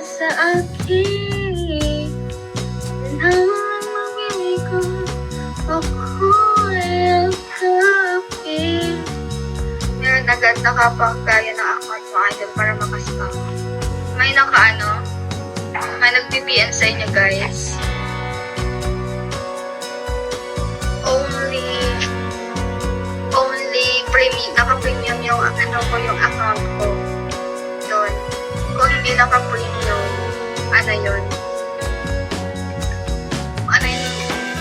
sa akin. And habang mamili ko, ako'y ang happy. Meron agad nakapagkaya ng account mo idol para makascam. May may nag-VPN sa inyo guys. Only naka-premium yung yung account ko. Yun. Kung hindi naka-premium, yun?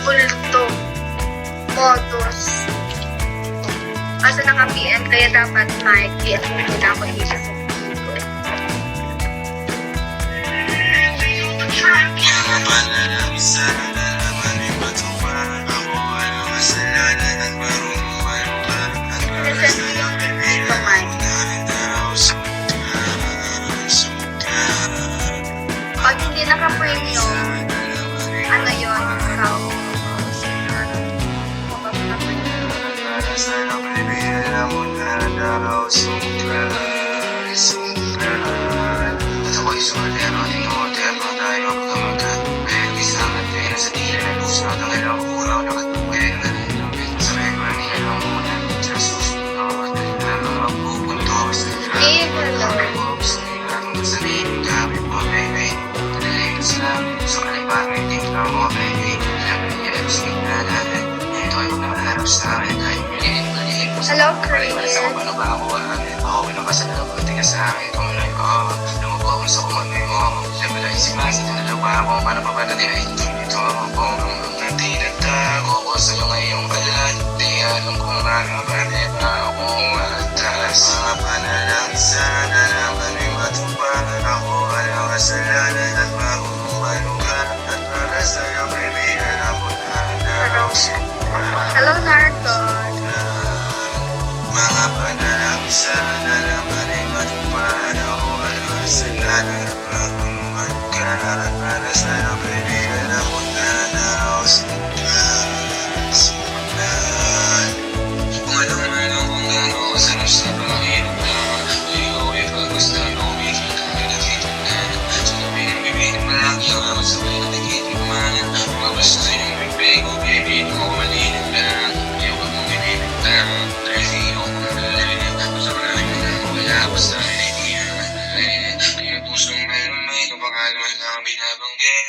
Ulto. Photos. Kasi naka-PN, kaya dapat i-add mo na ako dito sa video ko. Pag hindi naka-premium, yun? Hello, Chris. Hello, Narcon. Mga panalangin sana naman ay matupad ako at kasalanan at magkaroon para sa kaibigan ako na nausundan. Kung alam kung gano'n sa nasa panginoon na ikaw ay pagustan o bigyan ka na nagtitignan. Sinabi ng bibig malaki ang amat sabay na nagtitigman. Mabasa sa iyong bibig o baby mo malinig lang. Iwan mong binibigtan. Basta ay pusong may kapakaluan ang binabanggit.